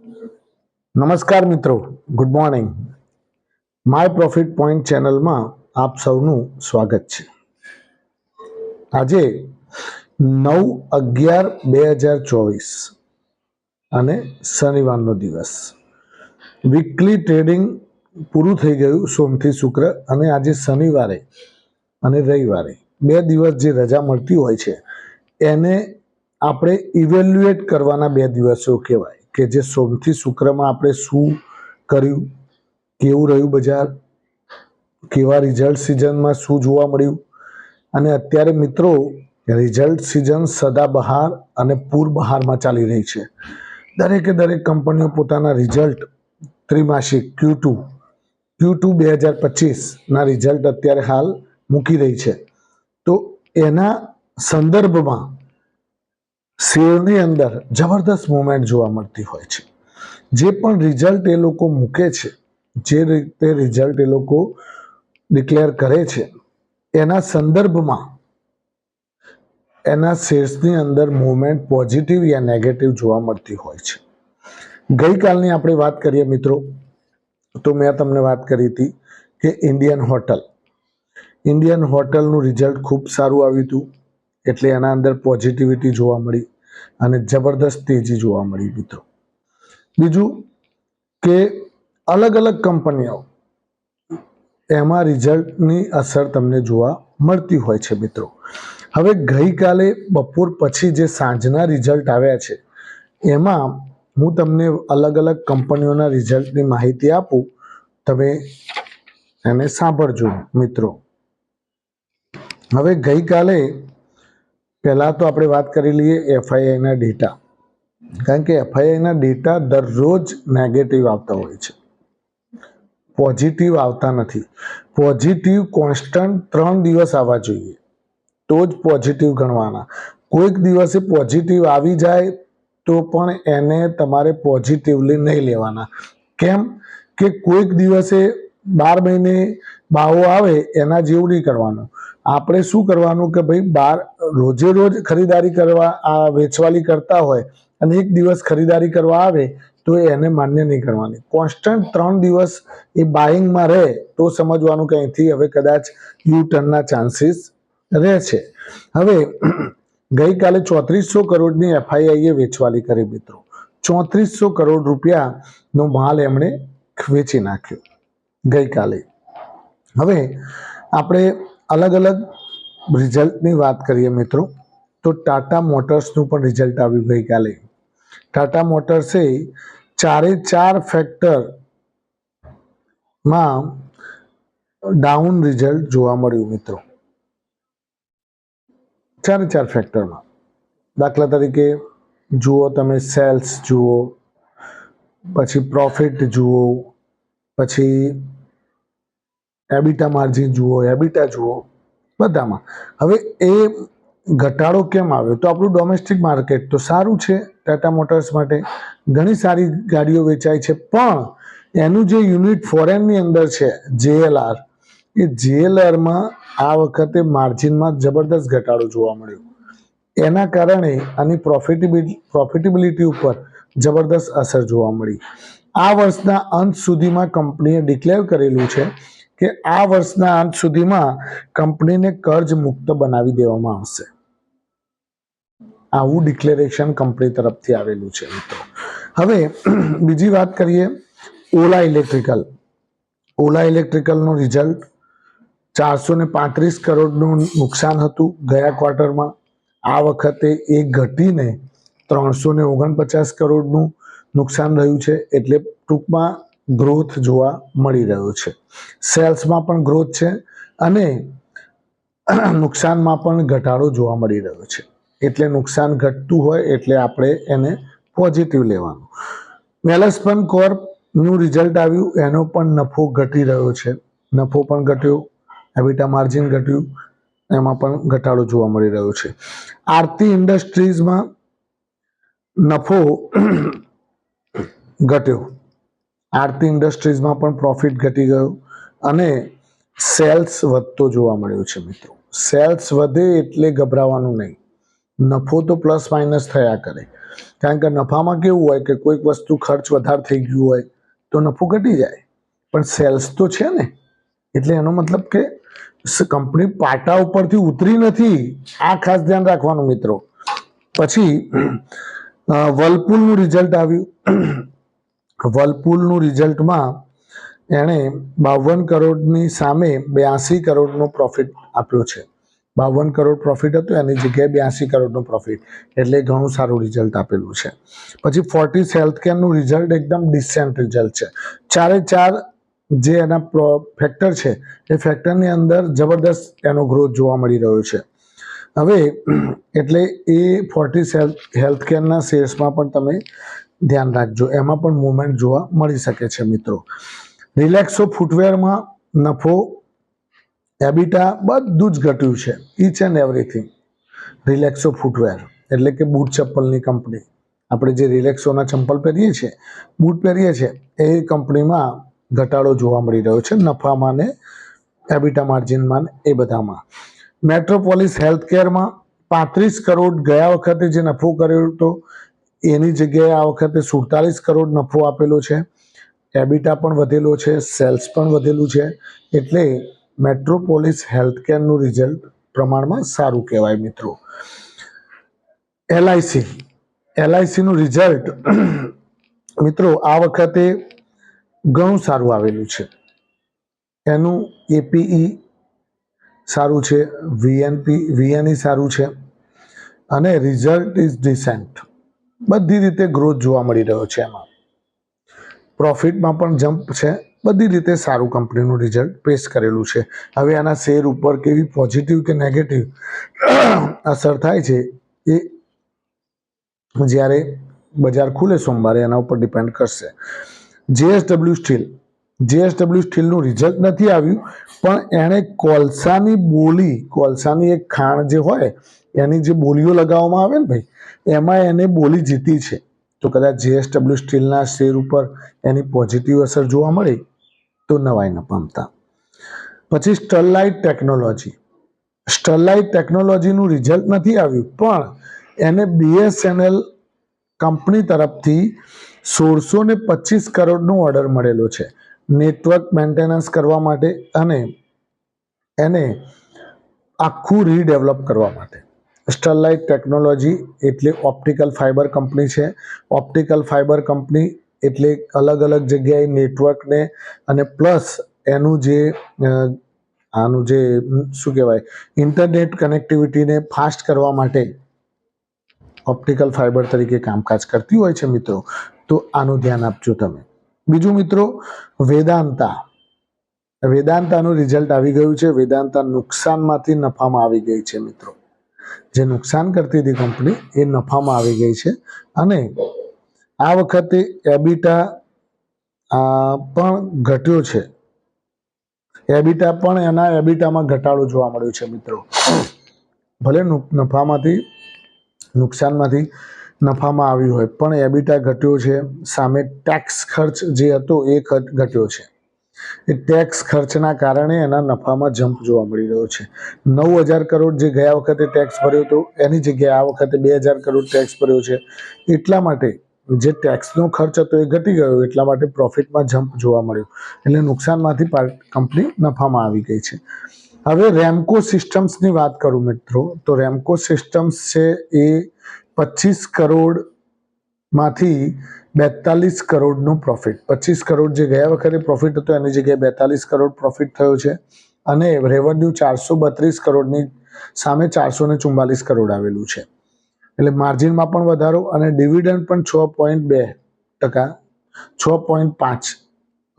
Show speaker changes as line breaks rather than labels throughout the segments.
નમસ્કાર મિત્રો, good morning. My profit point ચેનલમાં આપ સૌનું સ્વાગત છે. આજે 9/11/2024 અને શનિવારનો દિવસ. વીકલી ટ્રેડિંગ પૂરું થઈ ગયું સોમથી શુક્ર, અને આજે શનિવારે અને રવિવારે 2 દિવસ જે રજા મળતી હોય છે એને આપણે ઇવેલ્યુએટ કરવાના 2 દિવસો કહેવાય, કે જે સોમથી શુક્રમાં આપણે શું કર્યું, કેવું રહ્યું બજાર, કેવા રિઝલ્ટ સિઝનમાં શું જોવા મળ્યું. અને અત્યારે મિત્રો રિઝલ્ટ સિઝન સદાબહાર અને પૂરબહારમાં ચાલી રહી છે. દરેક કંપનીઓ પોતાના રિઝલ્ટ ત્રિમાસિક Q2 2025ના રિઝલ્ટ અત્યારે હાલ મૂકી રહી છે. તો એના સંદર્ભમાં શેરની અંદર જબરદસ્ત મુવમેન્ટ જોવા મળતી હોય છે. જે પણ રિઝલ્ટ એ લોકો મૂકે છે, જે રીતે રિઝલ્ટ એ લોકો ડિક્લેર કરે છે, એના સંદર્ભમાં એના શેર્સની અંદર મુવમેન્ટ પોઝિટિવ યા નેગેટિવ જોવા મળતી હોય છે. ગઈકાલની આપણે વાત કરીએ મિત્રો, તો મેં તમને વાત કરી હતી કે ઇન્ડિયન હોટલનું રિઝલ્ટ ખૂબ સારું આવ્યું હતું, એટલે એના અંદર પોઝિટિવિટી જોવા મળી અને જબરદસ્ત તેજી જોવા મળી મિત્રો. બીજું કે અલગ કંપનીઓ એમાં રિઝલ્ટની અસર તમને જોવા મળતી હોય છે મિત્રો. હવે ગઈકાલે બપોર પછી જે સાંજના રિઝલ્ટ આવ્યા છે એમાં હું તમને અલગ કંપનીઓના રિઝલ્ટની માહિતી આપું, તમે એને સાંભળજો મિત્રો. હવે ગઈકાલે પહેલાં તો આપણે વાત કરી લઈએ FIIના ડેટા, કારણ કે FIIના ડેટા દરરોજ નેગેટિવ આવતા હોય છે, પોઝિટિવ આવતા નથી. પોઝિટિવ કોન્સ્ટન્ટ 3 દિવસ આવવા જોઈએ તો જ પોઝિટિવ ગણવાના. કોઈક દિવસે પોઝિટિવ આવી જાય તો પણ એને તમારે પોઝિટિવલી નહીં લેવાના. કેમ કે કોઈક દિવસે 12 મહિને બાવો આવે એના જેવું નહીં કરવાનું. આપણે શું કરવાનું કે ભાઈ રોજે રોજ ખરીદારી કરવા વેચવાલી કરતા હોય અને એક દિવસ ખરીદારી કરવા આવે તો એને માન્ય નહીં કરવાની. કોન્સ્ટન્ટ 3 દિવસ એ બાઇંગમાં રહે તો સમજવાનું કે અહીંથી હવે કદાચ યુ ટર્નના ચાન્સીસ રહે છે. હવે ગઈકાલે 3400 કરોડની FIIએ વેચવાલી કરી મિત્રો. 3400 કરોડ રૂપિયાનો માલ એમણે વેચી નાખ્યો ગઈકાલે. હવે આપણે અલગ રિઝલ્ટની વાત કરીએ મિત્રો, તો ટાટા મોટર્સનું પણ રિઝલ્ટ આવ્યું ગઈકાલે. ટાટા મોટર્સે 4 ફેક્ટરમાં ડાઉન રિઝલ્ટ જોવા મળ્યું મિત્રો. 4 ફેક્ટરમાં દાખલા તરીકે જુઓ, તમે સેલ્સ જુઓ, પછી પ્રોફિટ જુઓ, પછી એબિટા માર્જિન જુઓ, એબિટા જુઓ, બધામાં. હવે એ ઘટાડો કેમ આવ્યો? તો આપણું ડોમેસ્ટિક માર્કેટ તો સારું છે ટાટા મોટર્સ માટે, ઘણી સારી ગાડીઓ વેચાય છે, પણ એનું જે યુનિટ ફોરેનની અંદર છે JLR, એ JLRમાં આ વખતે માર્જિનમાં જબરદસ્ત ઘટાડો જોવા મળ્યો. એના કારણે આની પ્રોફિટેબિલિટી ઉપર જબરદસ્ત અસર જોવા મળી. આ વર્ષના અંત સુધીમાં કંપનીએ ડિક્લેર કરેલું છે કે આ વર્ષના અંત સુધીમાં કંપનીને કર્જ મુક્ત બનાવી દેવામાં આવશે. આવું ડિક્લેરેશન કંપની તરફથી આવેલું છે મિત્રો. હવે બીજી વાત કરીએ, ઓલા ઇલેક્ટ્રિકલનું રિઝલ્ટ 435 કરોડનું નુકસાન હતું ગયા ક્વાર્ટરમાં. આ વખતે એ ઘટીને 349 કરોડનું નુકસાન રહ્યું છે, એટલે ટૂંકમાં ગ્રોથ જોવા મળી રહ્યો છે. સેલ્સમાં પણ ગ્રોથ છે અને નુકસાનમાં પણ ઘટાડો જોવા મળી રહ્યો છે. એટલે નુકસાન ઘટતું હોય એટલે આપણે એને પોઝિટિવ લેવાનું. વેલસ્પન કોર્પનું રિઝલ્ટ આવ્યું, એનો પણ નફો ઘટી રહ્યો છે, નફો પણ ઘટ્યો, એબિટા માર્જિન ઘટ્યું, એમાં પણ ઘટાડો જોવા મળી રહ્યો છે. આરતી ઇન્ડસ્ટ્રીઝમાં નફો ઘટ્યો, આરતી ઇન્ડસ્ટ્રીઝમાં પણ પ્રોફિટ ઘટી ગયો અને સેલ્સ વધતો જોવા મળ્યો છે મિત્રો. સેલ્સ વધે એટલે ગભરાવાનું નહીં, નફો તો પ્લસ માઇનસ થયા કરે, કારણ કે નફામાં કેવું હોય કે કોઈક વસ્તુ ખર્ચ વધારે થઈ ગયું હોય તો નફો ઘટી જાય, પણ સેલ્સ તો છે ને, એટલે એનો મતલબ કે કંપની પાટા ઉપરથી ઉતરી નથી, આ ખાસ ધ્યાન રાખવાનું મિત્રો. પછી વર્લપુલનું રિઝલ્ટ આવ્યું. વર્લપુલનું રિઝલ્ટમાં એણે 52 કરોડની સામે 82 કરોડનો પ્રોફિટ આપ્યો છે. 52 કરોડ પ્રોફિટ હતું, એની જગ્યાએ 82 કરોડનો પ્રોફિટ, એટલે ઘણું સારું રિઝલ્ટ આપેલું છે. પછી ફોર્ટિસ હેલ્થકેરનું રિઝલ્ટ એકદમ ડિસેન્ટ રિઝલ્ટ છે. ચારે ચાર જે એના ફેક્ટર છે એ ફેક્ટરની અંદર જબરદસ્ત એનો ગ્રોથ જોવા મળી રહ્યો છે. હવે એટલે એ ફોર્ટિસ હેલ્થકેરના શેર્સમાં પણ તમે ધ્યાન રાખજો, એમાં પણ મુવમેન્ટ જોવા મળી શકે છે મિત્રો. રિલેક્સો ફૂટવેરમાં નફો, એબિટા બધું જ ઘટ્યું છે, ઈચ એન્ડ એવરીથિંગ. રિલેક્સો ફૂટવેર એટલે કે બૂટ ચપ્પલની કંપની, આપણે જે રિલેક્સોના ચંપલ પહેરીએ છીએ, બૂટ પહેરીએ છીએ, એ કંપનીમાં ઘટાડો જોવા મળી રહ્યો છે નફામાં ને એબિટા માર્જિનમાં એ બધામાં. મેટ્રોપોલિસ હેલ્થકેરમાં 35 કરોડ ગયા વખતે જે નફો કર્યો હતો એની જગ્યાએ આ વખતે 47 કરોડ નફો આપેલો છે. એબિટા પણ વધેલો છે, સેલ્સ પણ વધેલું છે, એટલે મેટ્રોપોલિસ હેલ્થકેરનું રિઝલ્ટ પ્રમાણમાં સારું કહેવાય મિત્રો. એલઆઈસીનું રિઝલ્ટ મિત્રો આ વખતે ઘણું સારું આવેલું છે. એનું એપીઈ સારું છે, વીએનઈ સારું છે, અને રિઝલ્ટ ઇઝ ડિસેન્ટ. બધી રીતે ગ્રોથ જોવા મળી રહ્યો છે. એમાં પ્રોફિટમાં પણ જમ્પ છે, બધી રીતે સારું કંપનીનું રિઝલ્ટ પેશ કરેલું છે. હવે આના શેર ઉપર કેવી પોઝિટિવ કે નેગેટિવ અસર થાય છે એ જ્યારે બજાર ખુલે સોમવારે એના ઉપર ડિપેન્ડ કરશે. જેએસડબલ્યુ સ્ટીલનું રિઝલ્ટ નથી આવ્યું, પણ એણે કોલસાની એક ખાણ જે હોય એની જે બોલીઓ લગાવવામાં આવે ને ભાઈ, એમાં એને બોલી જીતી છે. તો કદાચ જેએસડબલ્યુ સ્ટીલના શેર ઉપર એની પોઝિટિવ અસર જોવા મળે તો નવાઈ ન પામતા. પછી સ્ટરલાઇટ ટેકનોલોજીનું રિઝલ્ટ નથી આવ્યું, પણ એને બીએસએનએલ કંપની તરફથી 1625 કરોડનો ઓર્ડર મળેલો છે નેટવર્ક મેન્ટેનન્સ કરવા માટે અને એને આખું રીડેવલપ કરવા માટે. સ્ટરલાઇટ ટેકનોલોજી એટલે ઓપ્ટિકલ ફાઇબર કંપની છે. ઓપ્ટિકલ ફાઇબર કંપની એટલે અલગ અલગ જગ્યાએ નેટવર્કને અને પ્લસ એનું જે આનું જે શું કહેવાય ઇન્ટરનેટ કનેક્ટિવિટીને ફાસ્ટ કરવા માટે ઓપ્ટિકલ ફાઇબર તરીકે કામકાજ કરતી હોય છે મિત્રો. તો આનું ધ્યાન આપજો તમે. બીજું મિત્રો, વેદાંતાનું રિઝલ્ટ આવી ગયું છે. વેદાંતા નુકસાનમાંથી નફામાં આવી ગઈ છે મિત્રો. જે નુકસાન કરતી હતી કંપની એ નફામાં આવી ગઈ છે, અને આ વખતે એબિટા પણ ઘટ્યો છે. એબિટામાં ઘટાડો જોવા મળ્યો છે મિત્રો. ભલે નુકસાનમાંથી નફામાં આવ્યું હોય, પણ એબિટા ઘટ્યો છે. સામે ટેક્સ ખર્ચ જે હતો એ ઘટ્યો છે. એ ટેક્સ ખર્ચના કારણે એના નફામાં જમ્પ જોવા મળી રહ્યો છે. 9000 કરોડ જે ગયા વખતે ટેક્સ ભર્યો હતો એની જગ્યાએ આ વખતે 2000 કરોડ ટેક્સ ભર્યો છે. એટલા માટે જે ટેક્સનો ખર્ચ હતો એ ઘટી ગયો, એટલા માટે પ્રોફિટમાં જમ્પ જોવા મળ્યો, એટલે નુકસાનમાંથી કંપની નફામાં આવી ગઈ છે. હવે રેમકો સિસ્ટમ્સની વાત કરું મિત્રો, તો રેમકો સિસ્ટમ્સ છે એ 25 કરોડમાંથી 42 કરોડનો પ્રોફિટ, 25 કરોડ જે ગયા વખતે પ્રોફિટ હતો એની જગ્યાએ 42 કરોડ પ્રોફિટ થયો છે, અને રેવન્યુ 432 કરોડની સામે 444 કરોડ આવેલું છે. એટલે માર્જિનમાં પણ વધારો અને ડિવિડન્ડ પણ 6.2%, 6.5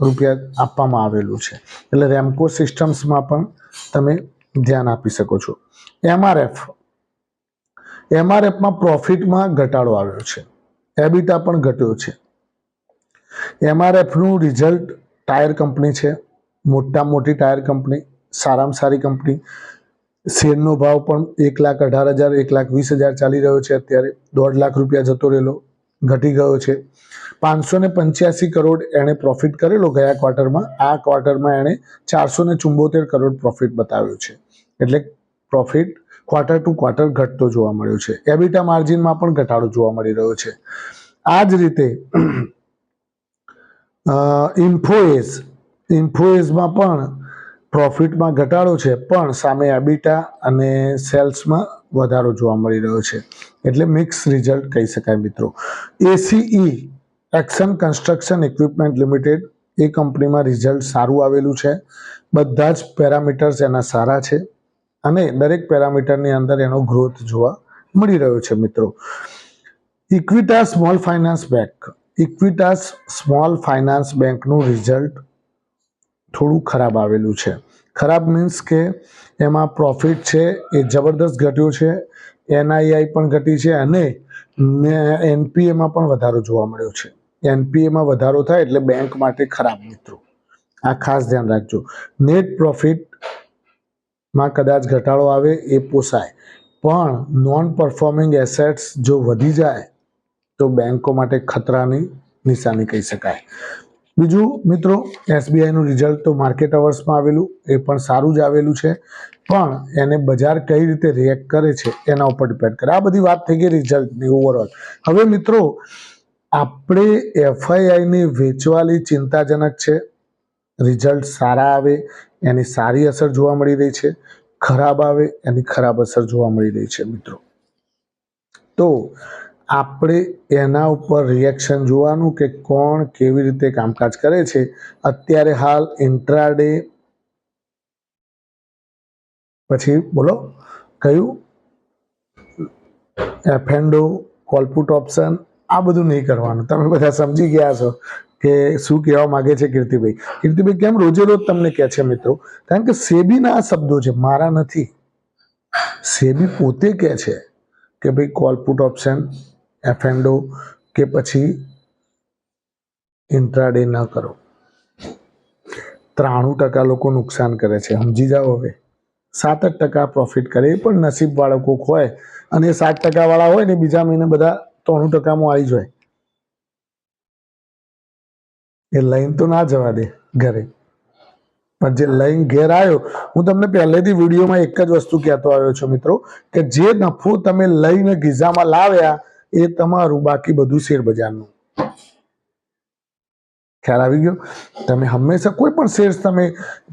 રૂપિયા આપવામાં આવેલું છે. એટલે રેમકો સિસ્ટમ્સમાં પણ તમે ધ્યાન આપી શકો છો. એમઆરએફમાં પ્રોફિટમાં ઘટાડો આવ્યો છે, એબિટા પણ ઘટ્યો છે. એમઆરએફનું રિઝલ્ટ ટાયર કંપની છે, મોટી ટાયર કંપની, સારામાં સારી કંપની. શેરનો ભાવ પણ 1,18,000, 1,20,000 ચાલી રહ્યો છે અત્યારે. 1.5 લાખ રૂપિયા જતો રહેલો, ઘટી ગયો છે. 585 કરોડ એણે પ્રોફિટ કરેલો ગયા ક્વાર્ટરમાં. આ ક્વાર્ટરમાં એણે 474 કરોડ પ્રોફિટ બતાવ્યો છે, એટલે પ્રોફિટ ક્વાર્ટર ટુ ક્વાર્ટર ઘટતો જોવા મળ્યો છે. એબિટા માર્જિનમાં પણ ઘટાડો જોવા મળી રહ્યો છે. આ જ રીતે ઇન્ફોએસમાં પણ પ્રોફિટમાં ઘટાડો છે, પણ સામે એબિટા અને સેલ્સમાં વધારો જોવા મળી રહ્યો છે. એટલે મિક્સ રિઝલ્ટ કહી શકાય મિત્રો. ACE action construction equipment limited એ કંપનીમાં રિઝલ્ટ સારું આવેલું છે. બધા જ પેરામીટર્સ એના સારા છે અને દરેક પેરામીટરની અંદર એનો ગ્રોથ જોવા મળી રહ્યો છે મિત્રો. ઇક્વિટાસ સ્મોલ ફાઇનાન્સ બેંકનું રિઝલ્ટ થોડું ખરાબ આવેલું છે. ખરાબ મીન્સ કે એમાં પ્રોફિટ છે એ જબરદસ્ત ઘટ્યો છે, એનઆઈઆઈ પણ ઘટી છે અને એનપીએમાં પણ વધારો જોવા મળ્યો છે. એનપીએમાં વધારો થાય એટલે બેંક માટે ખરાબ મિત્રો, આ ખાસ ધ્યાન રાખજો. નેટ પ્રોફિટમાં કદાચ ઘટાડો આવે એ પોસાય, પણ નોન પરફોર્મિંગ એસેટ્સ જો વધી જાય તો બેંકો માટે ખતરાની નિશાની કહી શકાય. બીજું મિત્રો, એસબીઆઈનું રિઝલ્ટ તો માર્કેટ અવર્સમાં આવેલું, એ પણ સારું જ આવેલું છે, પણ એને બજાર કઈ રીતે રિએક્ટ કરે છે એના ઉપર ડિપેન્ડ કરે. આ બધી વાત થઈ ગઈ રિઝલ્ટની ઓવરઓલ. હવે મિત્રો, આપણે એફઆઈઆઈની વેચવાલી ચિંતાજનક છે. રિઝલ્ટ સારા આવે એની સારી અસર જોવા મળી રહી છે, ખરાબ આવે એની ખરાબ અસર જોવા મળી રહી છે મિત્રો. તો આપણે એના ઉપર રિએક્શન જોવાનું કે કોણ કેવી રીતે કામકાજ કરે છે. અત્યારે હાલ ઇન્ટ્રાડે પછી બોલો કયું એફએનડો, કોલપુટ ઓપ્શન, આ બધું નહીં કરવાનું. તમે બધા સમજી ગયા છો કે શું કહેવા માંગે છે કીર્તિભાઈ. કીર્તિભાઈ કેમ રોજે રોજ તમને કહે છે મિત્રો? કારણ કે સેબીના આ શબ્દો છે, મારા નથી. સેબી પોતે કહે છે કે ભાઈ કોલપુટ ઓપ્શન, એફએનડો કે પછી ઇન્ટ્રાડે ન કરો. 93% લોકો નુકસાન કરે છે, સમજી જાઓ. હવે 7% પ્રોફિટ કરે, એ પણ નસીબ વાળો કોક હોય, અને 7% વાળા હોય ને બીજા મહિને બધા 93%માં આવી જાય. એ લઈને તો ના જવા દે ઘરે, પણ જે લઈને ઘેર આવ્યો, હું તમને પહેલેથી વિડીયોમાં એક જ વસ્તુ કહેતો આવ્યો છું મિત્રો, કે જે નફો તમે લઈને ગીઝામાં લાવ્યા એ તમારું, બાકી બધું શેર બજારનું. ખ્યાલ આવી ગયો? તમે હંમેશા કોઈ પણ શેર્સ તમે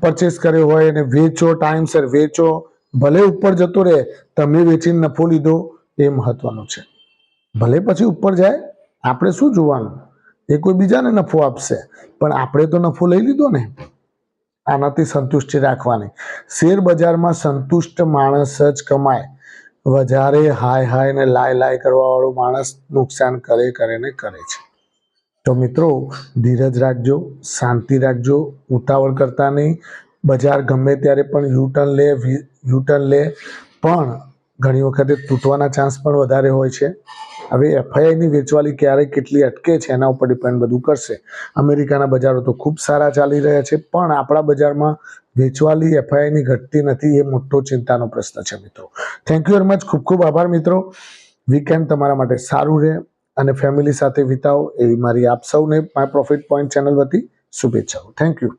પરચેસ કર્યો હોય અને વેચો, ટાઈમસર વેચો, ભલે ઉપર જતો રહે, તમે વેચીને નફો લીધો એ મહત્વનું છે. ભલે પછી ઉપર જાય, આપણે શું જોવાનું, એ કોઈ બીજાને નફો આપશે, પણ આપણે તો નફો લઈ લીધો ને. આનાથી સંતુષ્ટિ રાખવાની. શેર બજારમાં સંતુષ્ટ માણસ જ કમાય. વધારે હાય ને લાય કરવા વાળો માણસ નુકસાન કરે ને કરે છે. તો મિત્રો, ધીરજ રાખજો, શાંતિ રાખજો, ઉતાવળ કરતા નહીં. બજાર ગમે ત્યારે પણ યુટર્ન લે, પણ ઘણી વખતે તૂટવાના ચાન્સ પણ વધારે હોય છે. હવે એફઆઈઆઈની વેચવાલી ક્યારે કેટલી અટકે છે એના ઉપર ડિપેન્ડ બધું કરશે. અમેરિકાના બજારો તો ખૂબ સારા ચાલી રહ્યા છે, પણ આપણા બજારમાં વેચવાલી એફઆઈઆઈની ઘટતી નથી, એ મોટો ચિંતાનો પ્રશ્ન છે મિત્રો. Thank you very much. ખૂબ ખૂબ આભાર મિત્રો. વીકેન્ડ તમારા માટે સારું રહે અને ફેમિલી સાથે વિતાવો એવી મારી આપ સૌને માય પ્રોફિટ પોઈન્ટ ચેનલ વતી શુભેચ્છાઓ. Thank you.